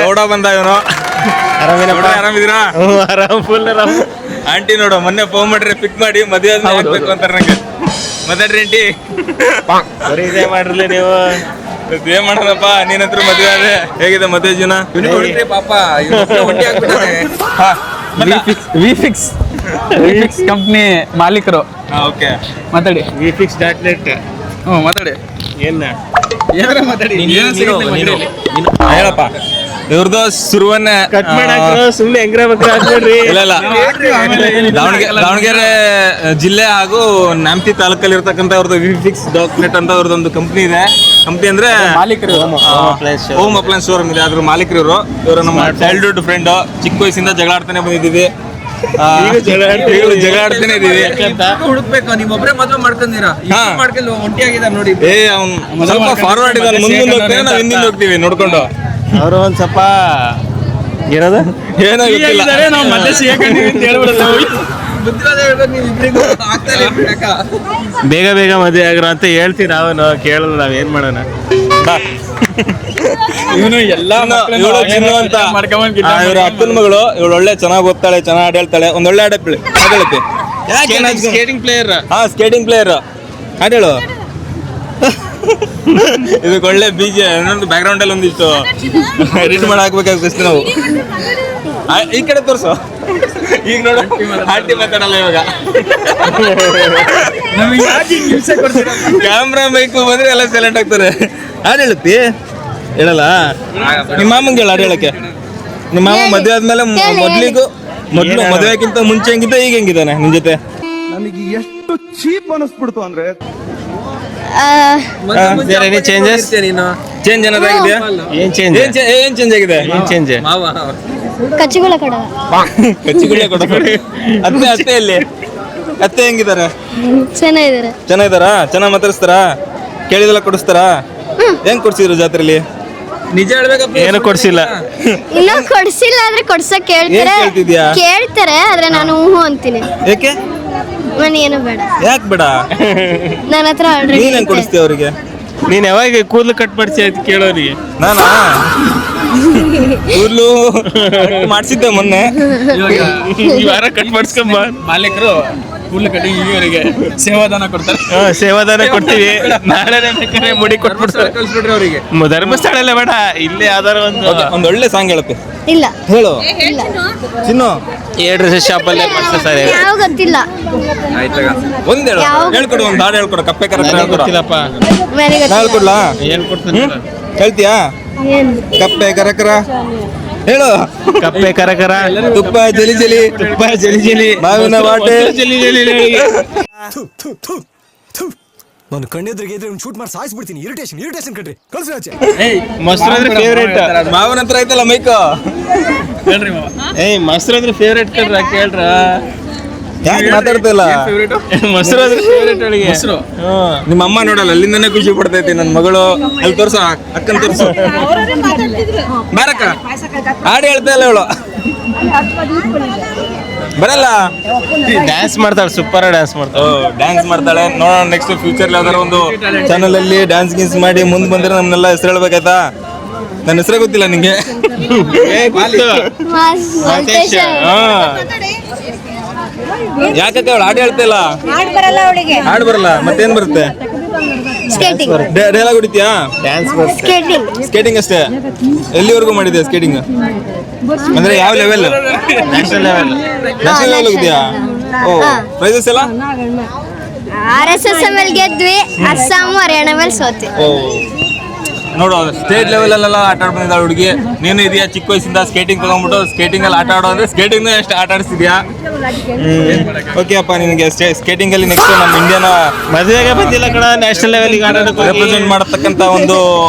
ಗೌಡ ಬಂದ ಇವನು. ಆರಾಮಿದ್ದೀರಾ? ಆರಾಮ್ ಫುಲ್ ಆರಾಮ್. ಆಂಟಿ ನೋಡು ಮೊನ್ನೆ ಫೋನ್ ಮಾಡ್ರೆ ಪಿಕ್ ಮಾಡಿ ಮದುವೆ ಆಗ್ಬೇಕು ಅಂತಾರೆ ನಂಗೆ. ಮಾತಾಡ್ರಿ ಆಂಟಿ. ಬರೀ ಇದೇ ಮಾಡ್ರಲ್ಲ ನೀವು. ಏನ್ ಮಾಡೋಣಪ್ಪ, ನೀನ್ ಹತ್ರ ಮದುವೆ ಆದ್ರೆ ಹೇಗಿದೆ ಮದುವೆ ಜೀವನ? ಪಾಪ ವಿಫಿಕ್ಸ್ ಕಂಪ್ನಿ ಮಾಲೀಕರು. ಓಕೆ ಮಾತಾಡಿ. vfix.net. ಮಾತಾಡಿ. ಏನ ಏನಾರ ಮಾತಾಡಿ. ಹೇಳಪ್ಪ. ಇವ್ರದ್ದು ಸುರುವನ್ನೇ ಕಟ್ ಮಾಡಾಕ್ರು ಸುಮ್ನೆ ಹೆಂಗ್ರ ಬೇಕ್ರ ಹಾಕ್ಬೇಡ್ರಿ. ಇಲ್ಲ ದಾವಣಗೆರೆ ಜಿಲ್ಲೆ ಹಾಗೂ ನ್ಯಾಮತಿ ತಾಲೂಕಲ್ಲಿ ಇರ್ತಕ್ಕಂಥ ಅವ್ರದ್ದು vfix.net ಅಂತ ಅವ್ರದ್ದೊಂದು ಕಂಪ್ನಿ ಇದೆ. ಕಂಪ್ನಿ ಅಂದ್ರೆ ಮಾಲೀಕರು. ಹೋಮ್ ಅಪ್ಲೈನ್ಸ್ ಶೋರೂಮ್ ಇದೆ. ಅದ್ರ ಮಾಲೀಕರು ಇವರು ನಮ್ಮ ಚೈಲ್ಡ್ಹುಡ್ ಫ್ರೆಂಡ್. ಚಿಕ್ಕ ವಯಸ್ಸಿಂದ ಜಗಳ ಆಡ್ತಾನೆ ಬಂದಿದ್ದೀವಿ. ಜಗಳ ಆಡ್ತಾನೆ ಇದೀವಿ. ಹುಡುಕ್ಬೇಕು. ನೀವೊಬ್ರೆ ಮದ್ವೆ ಮಾಡ್ಕೊಂಡಿರಾ? ಮಾಡ್ಕೊಂಡು ಒಂಟಿಯಾಗಿದ್ದಾರೆ ನೋಡಿ. ಅವ್ನು ಸ್ವಲ್ಪ ಫಾರ್ವರ್ಡ್ ಇದ್ದಾನೆ. ಮುಂದೆ ಹೋಗ್ತೇನೆ, ನಾವು ಹಿಂದಿಂದ ಹೋಗ್ತೀವಿ ನೋಡ್ಕೊಂಡು. ಅವರು ಒಂದ್ ಸ್ವಲ್ಪ ಏನದ ಏನೋ ಗೊತ್ತಿಲ್ಲ. ನಾವು ಮತ್ತೆ ಸಿಗಕೊಂಡಿವಿ ಅಂತ ಹೇಳ್ಬಿಡಲ್ಲ. ಬುದ್ಧಿವಾದ ಹೇಳ್ಬೇಕು ನೀವು ಇಬ್ರಿಗೂ. ಆಗ್ತಾ ಇಲ್ಲ ಇಬ್ರು ಯಾಕ? ಬೇಗ ಮದುವೆ ಆಗ್ರ ಅಂತ ಹೇಳ್ತೀವಿ ನಾವು. ಕೇಳಲ್ಲ, ನಾವ್ ಏನ್ ಮಾಡೋಣ. ಇವನು ಎಲ್ಲ ಇವಳು ಚಿನ್ನು ಅಂತ ಇವ್ರ ಅಕ್ಕನ ಮಗಳು. ಇವಳು ಒಳ್ಳೆ ಚೆನ್ನಾಗಿ ಓದ್ತಾಳೆ, ಚೆನ್ನಾಗಿ ಹಾಡು ಹೇಳ್ತಾಳೆ. ಒಂದೊಳ್ಳೆ ಹಾಡು ಹೇಳುತ್ತೆ. Skating player. Skating player. ಹಾಡು ಹೇಳು. ಇದಕ್ಕೆ ಒಳ್ಳೆ ಬೀಜ ಇನ್ನೊಂದು ಬ್ಯಾಕ್ ಗ್ರೌಂಡ್ ಅಲ್ಲಿ ಒಂದಿಷ್ಟು ಎಡಿಟ್ ಮಾಡಿ ಹಾಕ್ಬೇಕಾಗುತ್ತೆ ನಾವು. ಈ ಕಡೆ ತೋರ್ಸು. ಈಗ ನೋಡು ಆಂಟಿ ಮಾತಾಡಲ್ಲ ಇವಾಗ. ಕ್ಯಾಮ್ರಾ ಮೈಕು ಬಂದ್ರೆ ಎಲ್ಲ ಸೈಲೆಂಟ್ ಆಗ್ತಾರೆ. ಹಾಡು ಹೇಳುತ್ತಿ ಹೇಳಲ್ಲ. ನಿಮ್ಮ ಮಾಮಂಗೆ ಹೇಳ ಹಾಡು ಹೇಳಕ್ಕೆ. ನಿಮ್ಮ ಮಾಮ ಮದುವೆ ಆದ್ಮೇಲೆ ಮೊದ್ಲು ಮದುವೆಗಿಂತ ಮುಂಚೆ ಹೆಂಗಿದ್ದ ಈಗ ಹೆಂಗಿದ್ದಾನೆ ನಿನ್ ಜೊತೆ? ನನಗೆ ಎಷ್ಟು ಚೀಪ್ ಅನಿಸ್ಬಿಡ್ತು ಅಂದ್ರೆ ಚೇಂಜಸ್ ಚೇಂಜ್ ಏನಾದಾಗಿದೆಯಾ? ಏನ್ ಚೇಂಜ್ ಏನ್ ಚೇಂಜ್ ಆಗಿದೆ? ಏನ್ ಚೇಂಜ್? ಕಚ್ಚಿಗಳ ಕಡ ಕಚ್ಚಿಗುಳ್ಳೆ ಕೊಡ. ಅತ್ತೆ ಎಲ್ಲಿ? ಅತ್ತೆ ಹೆಂಗಿದ್ದಾರೆ? ಚೆನ್ನಾಗಿದ್ದಾರೆ. ಚೆನ್ನಾಗಿದ್ದಾರಾ? ಚೆನ್ನಾಗಿ ಮಾತಾಡಿಸ್ತಾರಾ? ಕೇಳಿದೆಲ್ಲ ಕೊಡಿಸ್ತಾರಾ? ಹೆಂಗ್ ಕೊಡ್ಸಿದ್ರು ಜಾತ್ರೆಲಿ? ನಿಜ ಹೇಳ್ಬೇಕಪ್ಪ. ಏನು ಕೊಡ್ಸಿಲ್ಲ. ಇನ್ನೂ ಕೊಡ್ಸಿಲ್ಲ ಆದ್ರೆ ಕೊಡ್ಸಕ್ ಕೇಳ್ತಾರೆ. ಏನ್ ಕೇಳ್ತಿದ್ಯಾ? ಕೇಳ್ತಾರೆ ಆದ್ರೆ ನಾನು ಹ್ಞೂ ಅಂತೀನಿ. ಯಾಕೆ? ನನಗೇನು ಬೇಡ. ಯಾಕೆ ಬೇಡ? ನನ್ನ ಹತ್ರ ಆಲ್ರೆಡಿ ನೀನ್ ಹೆಂಗ್ ಕೊಡಿಸ್ತೀಯ ಅವ್ರಿಗೆ? ನೀನ್ ಯಾವಾಗ ಕೂದಲು ಕಟ್ ಮಾಡಿಸಿ ಆಯ್ತು ಕೇಳೋರಿಗೆ. ನಾನಾ ಕೂದಲು ಮಾಡ್ಸಿದ್ದೆ ಮೊನ್ನೆ. ಈ ವಾರ ಕಟ್ ಮಾಡಿಸ್ಕೊಂಬ. ಮಾಲೀಕರು ಕೂದಲು ಕಟ್ಟಿಂಗ್ ಇವರಿಗೆ ಸೇವಾದಾನ ಕೊಡ್ತಾರೆ. ಸೇವಾದಾನ ಕೊಡ್ತೀವಿ. ನಾಳೆ ಬೇಕಾದ್ರೆ ಮುಡಿ ಕೊಟ್ಬಿಡ್ತಾರೆ. ಕಳ್ಸ್ಬಿಡ್ರಿ ಅವರಿಗೆ. ಧರ್ಮಸ್ಥಳ ಎಲ್ಲ ಬೇಡ, ಇಲ್ಲೇ ಯಾವ್ದಾರ ಒಂದ್ ಒಳ್ಳೆ ಸಾಂಗ್ ಹೇಳುತ್ತೆ. ಇಲ್ಲ ಹೇಳು ಇಲ್ಲ ಚಿನ್ನು. ಡ್ರೆಸ್ ಶಾಪ್ ಅಲ್ಲೇ ಮಾಡ್ತಾರೆ ಸರ್. ಯಾವ ಗೊತ್ತಿಲ್ಲ. ಒಂದ್ ಹೇಳು. ಹೇಳ್ಕೊಡು, ಒಂದ್ ಹಾಡು ಹೇಳ್ಕೊಡು. ಕಪ್ಪೆ ಕರಕರ ಹೇಳ್ಕೊಡು. ಗೊತ್ತಿಲ್ಲಪ್ಪ. ನನಗೆ ನಾ ಹೇಳ್ಕೊಡ್ಲಾ? ಹೇಳ್ಕೊಡ್ತೀನಿ. ಹೇಳ್ತೀಯಾ? ಏನು ಕಪ್ಪೆ ಕರಕರ ಹೇಳು. ಕಪ್ಪೆ ಕರಕರ, ತುಪ್ಪ ಜಲಿ ಜಲಿ, ತುಪ್ಪ ಜಲಿ ಜಲಿ, ಮಾವಿನ ವಾಟೆ ಜಲಿ ಜಲಿ. ನಾನು ಕಣ್ಣೆದ್ರಿಗೆ ಇದ್ರೆ ಶೂಟ್ ಮಾಡಿ ಸಾಯಿಸ್ಬಿಡ್ತೀನಿ. ಇರಿಟೇಷನ್ ಕಣ್ರಿ. ಕಳ್ಸಿ ಆಚೆ. ಮೊಸರು ಅಂದ್ರೆ ಫೇವ್ರೇಟ್. ಮಾವನ ಹತ್ರ ಐತಲ್ಲ ಮೈಕ್. ಹೇಳ್ರಿ ಮಾವ. ಮೊಸರು ಅಂದ್ರೆ ಫೇವ್ರೇಟ್ ಕಣ್ರ. ಕೇಳ್ರ ಯಾಕೆ ಮಾತಾಡ್ತಾ ಇಲ್ಲ? ಮೊಸರು ಅಂದ್ರೆ ಫೇವ್ರೇಟ್ ಅಳಿಗೆ. ಹೆಸರು ನಿಮ್ಮ ಅಮ್ಮ ನೋಡಲ್ಲ, ಅಲ್ಲಿಂದನೇ ಖುಷಿ ಪಡ್ತೈತಿ. ನನ್ನ ಮಗಳು ಅಲ್ಲಿ ತೋರ್ಸ, ಅಕ್ಕನ್ ತೋರ್ಸು. ಬಾರಕ್ಕ ಹಾಡು ಹೇಳ್ತಾ ಇಲ್ಲ ಇವಳು. ಬರಲ್ಲ. ಡ್ಯಾನ್ಸ್ ಮಾಡ್ತಾಳೆ, ಸೂಪರ್ ಡ್ಯಾನ್ಸ್ ಮಾಡ್ತಾಳೆ. ಡ್ಯಾನ್ಸ್ ಮಾಡ್ತಾಳೆ. ನೋಡೋಣ ನೆಕ್ಸ್ಟ್ ಫ್ಯೂಚರ್ ಯಾವ್ದಾರ ಒಂದು ಚಾನಲ್ ಅಲ್ಲಿ ಡ್ಯಾನ್ಸ್ ಗೀನ್ಸ್ ಮಾಡಿ ಮುಂದೆ ಬಂದ್ರೆ ನಮ್ನೆಲ್ಲ ಹೆಸರು ಹೇಳ್ಬೇಕಾಯ್ತಾ? ನನ್ನ ಹೆಸರೇ ಗೊತ್ತಿಲ್ಲ ನಿಂಗೆ. ಮಾಲ್ತೇಶ. ಯಾಕಕ್ಕ ಅವಳು ಹಾಡು ಹೇಳ್ತಾ ಇಲ್ಲ? ಹಾಡು ಬರಲ್ಲ, ಮತ್ತೇನ್ ಬರುತ್ತೆ? ಸ್ಕೇಟಿಂಗ್. ಡೈಲಾಗ್ ಹೊಡಿತೀಯಾ? Dance skating. ಸ್ಕೇಟಿಂಗ್ ಅಷ್ಟೇ. ಎಲ್ಲಿವರೆಗೂ ಮಾಡಿದ್ಯಾ ಸ್ಕೇಟಿಂಗ್? ಅಂದ್ರೆ ಯಾವ level? National level. National level ಹೋಗಿದ್ಯಾ? ಓ, ಪ್ರೈಸಸ್ ಎಲ್ಲ? RSSM ಅಲ್ಲಿ ಗೆದ್ವಿ. ಅಸ್ಸಾಂ ಹರಿಯಾಣ ಮೇಲೆ ಸೋತಿ. ಓ, ನೋಡು ಸ್ಟೇಟ್ ಲೆವೆಲ್ ಅಲ್ಲೆಲ್ಲ ಆಟ ಆಡ್ ಬಂದಿದ್ದಾಳೆ ಹುಡುಗಿ. ನೀನು ಇದೆಯಾ ಚಿಕ್ಕ ವಯಸ್ಸಿಂದ ಸ್ಕೇಟಿಂಗ್ ತಗೊಂಡ್ಬಿಟ್ಟು ಸ್ಕೇಟಿಂಗ್ ಅಲ್ಲಿ ಆಟ ಆಡೋ ಅಂದ್ರೆ ಸ್ಕೇಟಿಂಗ್ ಎಷ್ಟು ಆಟ ಆಡಿಸಿದ್ಯಾ? ಓಕೆ ಅಪ್ಪ, ನಿನಗೆ ಸ್ಕೇಟಿಂಗ್ ಅಲ್ಲಿ ನೆಕ್ಸ್ಟ್ ನಮ್ಮ ಇಂಡಿಯಾನ ಮದುವೆಗೆ ಬಂದಿಲ್ಲ ಕಣ. ನ್ಯಾಷನಲ್ ಲೆವೆಲ್ಗೆ ಆಡೋದಕ್ಕೆ ರೆಪ್ರೆಸೆಂಟ್ ಮಾಡತಕ್ಕಂತ ಒಂದು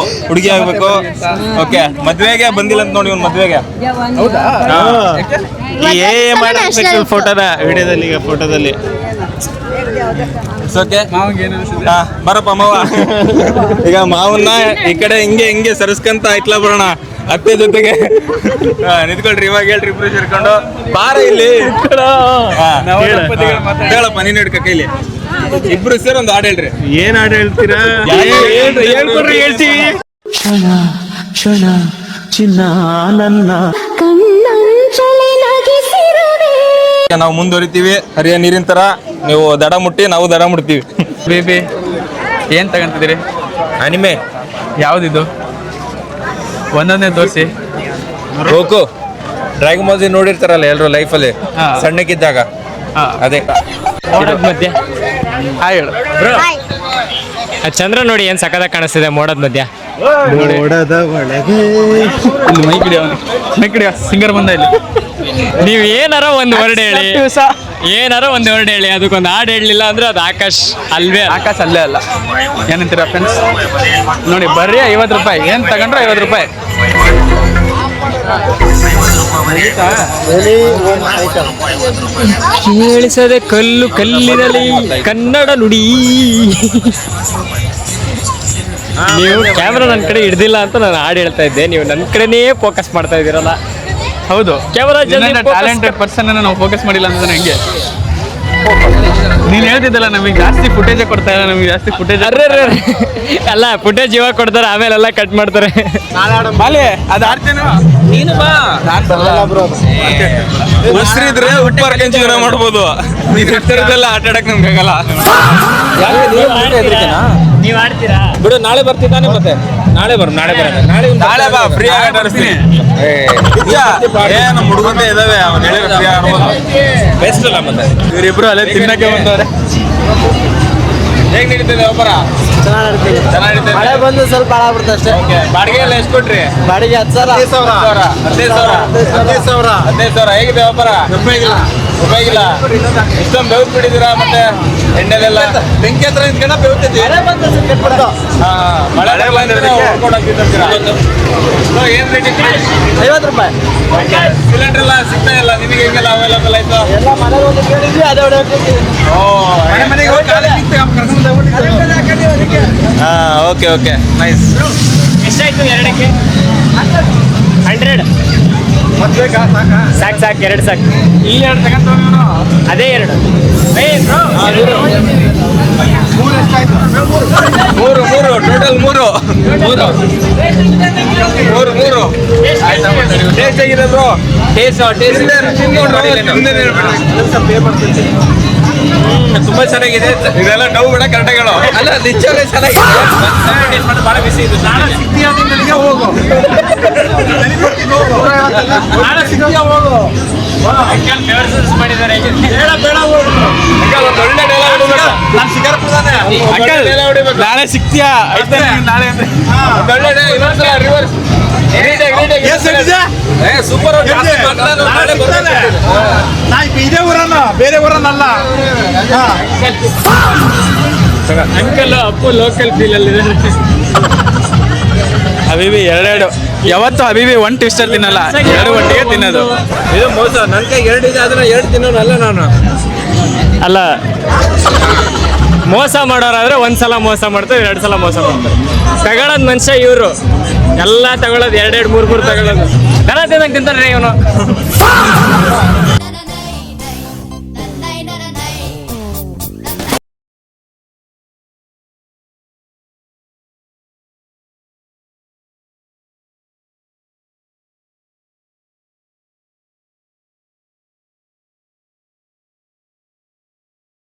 ಹುಡುಗಿ ಆಗ್ಬೇಕು. ಓಕೆ, ಮದ್ವೆಗೆ ಬಂದಿಲ್ಲ ಅಂತ ನೋಡಿ ಇವ್ನು ಮದ್ವೆಗೆ. ಮಾಡಬೇಕು ಫೋಟೋನ ವಿಡಿಯೋದಲ್ಲಿ. ಈಗ ಫೋಟೋದಲ್ಲಿ ಓಕೆ, ಮಾವಂಗೆ ಏನು ಅನ್ಸುತ್ತೆ? ಬರಪ್ಪ ಮಾವ. ಈಗ ಮಾವನ್ನ ಈ ಕಡೆ ಹಿಂಗೆ ಸರಿಸ್ಕಂತ ಇಟ್ಲ ಬರೋಣ ಅತ್ತೆ ಜೊತೆಗೆ. ನಿಂತ್ಕೊಳ್ರಿ, ಇವಾಗ ಹೇಳ್ರಿ ಇಬ್ರು ಸೇರ್ಕೊಂಡು. ಬಾರ ಇಲ್ಲಿ ಹೇಳಪ್ಪ, ನೀನ್ ಹಿಡ್ಕ ಕೈಲಿ. ಇಬ್ರು ಸೇರಿ ಒಂದು ಹಾಡು ಹೇಳ್ರಿ. ಏನ್ ಹಾಡು ಹೇಳ್ತೀರಾ? ಹೇಳ್ಕೊಡ್ರಿ, ಹೇಳ್ತೀವಿ. ನಾವು ಮುಂದುವರಿತೀವಿ ಹರಿಯ ನೀರಿನ ತರ. ನೀವು ದಡ ಮುಟ್ಟಿ, ನಾವು ದಡ ಮುಟ್ತೀವಿ. ಬೇಬಿ ಏನ್ ತಗೊಂತಿದ್ದೀರಿ? ಅನಿಮೆ ಯಾವ್ದಿದು? ಒಂದೊಂದೇ ತೋರಿಸಿ. ಗೋಕು ಡ್ರ್ಯಾಗನ್ ಬಾಲ್ ನೋಡಿರ್ತಾರಲ್ಲ ಎಲ್ಲರೂ ಲೈಫಲ್ಲಿ ಹಾ. ಸಣ್ಣಕ್ಕಿದ್ದಾಗ, ಹಾ, ಅದೇ. ಮೋಡದ ಮಧ್ಯೆ ಹಾಯ್ ಹೇಳು. ಹಾಯ್. ಆ ಚಂದ್ರ ನೋಡಿ ಏನ್ ಸಕದಾಗ ಕಾಣಿಸ್ತಿದೆ ಮೋಡದ ಮಧ್ಯ. ಮೋಡದ ಒಳಗೆ ಇಲ್ಲಿ ಮೈಕ್ ಹಿಡಿಯೋ, ಮೈಕ್ ಹಿಡಿಯೋ, ಸಿಂಗರ್ ಬಂದ ಇಲ್ಲಿ. ನೀವ್ ಏನಾರ ಒಂದು ವರ್ಡ್ ಹೇಳಿ, ಏನಾರ ಒಂದು ವರ್ಡ್ ಹೇಳಿ, ಅದಕ್ಕೊಂದು ಹಾಡು ಹೇಳಲಿಲ್ಲ ಅಂದ್ರೆ ಅದು ಆಕಾಶ್ ಅಲ್ವೇ ಅಲ್ಲ. ಆಕಾಶ ಅಲ್ಲೇ ಅಲ್ಲ. ಏನಂತೀರ ಫ್ರೆಂಡ್ಸ್? ನೋಡಿ ಬರ್ರಿ 50 ರೂಪಾಯಿ, ಏನ್ ತಗೊಂಡ್ರೆ 50 ರೂಪಾಯಿ. ಕೇಳಿಸದೆ ಕಲ್ಲು ಕಲ್ಲಿನಲ್ಲಿ ಕನ್ನಡ ನುಡಿ. ನೀವು ಕ್ಯಾಮ್ರಾ ನನ್ನ ಕಡೆ ಹಿಡ್ದಿಲ್ಲ ಅಂತ ನಾನು ಹಾಡು ಹೇಳ್ತಾ ಇದ್ದೆ, ನೀವು ನನ್ನ ಕಡೆನೇ ಫೋಕಸ್ ಮಾಡ್ತಾ ಇದ್ದೀರಲ್ಲ. ಹೌದು, ಕ್ಯಾಮರಾ ಟ್ಯಾಲೆಂಟೆಡ್ ಪರ್ಸನ್ ನಾವು ಫೋಕಸ್ ಮಾಡಿಲ್ಲ ಅಂದ್ರೆ ಹೆಂಗೆ? ನೀನ್ ಹೇಳ್ತಿದ್ದಲ್ಲ ನಮಗೆ ಜಾಸ್ತಿ ಫುಟೇಜ್ ಕೊಡ್ತಾ ಇಲ್ಲ, ನಮಗೆ ಜಾಸ್ತಿ ಫುಟೇಜ್. ಅಲ್ಲ ಫುಟೇಜ್ ಇವಾಗ ಕೊಡ್ತಾರೆ, ಆಮೇಲೆ ಎಲ್ಲ ಕಟ್ ಮಾಡ್ತಾರೆ. ಬಾಲೆ ಅದು ಆಡ್ತೇನೆ ನೀನು ಬಾ. ಉಸಿರಿದ್ರೆ ಉಪ್ಪಾರ್ಕೆ ಜೀವನ ಮಾಡ್ಬೋದು. ನೀವೆಲ್ಲ ಆಟ ಆಡಕ್ ನಮ್ಗೆ ಆಗಲ್ಲ. ನೀವು ಆಡ್ತೀರಾ? ಬಿಡು, ನಾಳೆ ಬರ್ತಿದ್ದಾನೆ. ಮತ್ತೆ ನಾಳೆ ನಾಳೆ ಬಾ, ಫ್ರೀ ಆಗಿ ಆಟ ಆಡಿಸ್ತೀನಿ. ನಮ್ಮ ಹುಡುಗಂತೆ ಇದಾವೆ, ಅವ್ನು ಹೇಳಿದ್ರೆ ಫ್ರೀ ಆಡ್ಬೋದು. ಬೆಸ್ಟ್ ಅಲ್ಲ ಮತ್ತೆ. ಇವರಿಬ್ರು ಅಲ್ಲೇ ತಿನ್ನಕ್ಕೆ ಬಂದವ್ರೆ. ಹೇಗ್ ನಡೀತದೆ ವ್ಯಾಪಾರ? ಚೆನ್ನಾಗಿ ಮಳೆ ಬಂದು ಸ್ವಲ್ಪ ಹಾಳಾಗ್ಬಿಡುತ್ತೆ ಅಷ್ಟೇ. ಬಾಡಿಗೆ ಎಲ್ಲ ಎಷ್ಟು ಕೊಟ್ರಿ? ಬಾಡಿಗೆ 10,000. 15,000. ಹೇಗಿದೆ ವ್ಯಾಪಾರ? ಉಪಯೋಗಿಲ್ಲ. ಇಷ್ಟೊಂದು ಬೆವ್ರು ಬಿಟ್ಟಿದ್ದೀರಾ, ಮತ್ತೆ ಎಣ್ಣೆಲೆಲ್ಲ ಬೆಂಕಿ ಹತ್ರ ನಿಂತ್ಕೊಂಡ ಬೇವ್ತಿದ್ವಿ. ಮಳೆ ಏನ್ ರೇಟ್ ಇತ್ತು? 50 ರೂಪಾಯಿ. ಸಿಲಿಂಡರ್ ಎಲ್ಲ ಸಿಗ್ತಾ ಇಲ್ಲ ನಿಮಗೆ? ಹೆಂಗೆಲ್ಲ ಅವೈಲಬಲ್ ಆಯ್ತು? ಎಲ್ಲ ಮನೆಗೆ ಒಂದು ಕೇಳಿದ್ವಿ, ಅದೇ ಹೊಡೆಯೋಕೆ. ಮನೆಗೆ ಹೋಗಿ ಓಕೆ ನೈಸ್. ಎಷ್ಟಾಯ್ತು ಎರಡಕ್ಕೆ? 100. ಸಾಕು 2 ಸಾಕು. ಇಲ್ಲಿ 2 ತಗೊಂಡು ಅದೇ 2. ಮೂರು ಟೋಟಲ್ ಮೂರು. ಟೇಸ್ಟ್ ಹೇಗಿದೆ ಬ್ರೋ? ಟೇಸ್ಟ್ ತುಂಬಾ ಚೆನ್ನಾಗಿದೆ. ಇದೆಲ್ಲ ಡೌ ಬೇಡ, ಕರೆಕ್ಟಾಗಿ ಹೇಳು. ಅಲ್ಲ ನಿಜವೇ ಚೆನ್ನಾಗಿದೆ. ಬಹಳ ಬಿಸಿ ಇದು. ಹೋಗು ಮಾಡಿದ್ದಾರೆ. ಒಳ್ಳೆ ಡೈಲಾಗ್ ಹೊಡಿಬೇಕು. ನಾಳೆ ಸಿಗ್ತೀಯಾ? ಆಯ್ತಾ ನಾಳೆ ಅಂದ್ರೆ ರಿವರ್ಸ್ ಸೂಪರ್. ಇದೇ ಊರನ್ನ, ಬೇರೆ ಊರನ್ನಲ್ಲ. ಅಂಕಲ್ ಅಪ್ಪು ಲೋಕಲ್ ಫೀಲ್ ಅಲ್ಲಿ ಹಬೀಬಿ 2 ಯಾವತ್ತು ಹಬೀಬಿ 1 ಟ್ವಿಸ್ಟರ್ ತಿನ್ನಲ್ಲ, 2 ಒಟ್ಟಿಗೆ ತಿನ್ನೋದು. ಇದು ಮೋಸ. ನನ್ನ ಕೈ 2 ಇದೆ, ಅದನ್ನ 2 ತಿನ್ನೋನಲ್ಲ ನಾನು. ಅಲ್ಲ, ಮೋಸ ಮಾಡೋರಾದ್ರೆ ಒಂದ್ಸಲ ಮೋಸ ಮಾಡ್ತಾರೆ, 2 ಸಲ ಮೋಸ ಮಾಡ್ತಾರೆ. ತಗೊಳ್ಳೋದು ಮನುಷ್ಯ ಇವರು ಎಲ್ಲ ತಗೊಳ್ಳೋದು 2-3 ತಗೊಳ್ಳೋದು. ದನ ತಿಂದಂಗೆ ತಿಂತಾನೆ ಇವನು.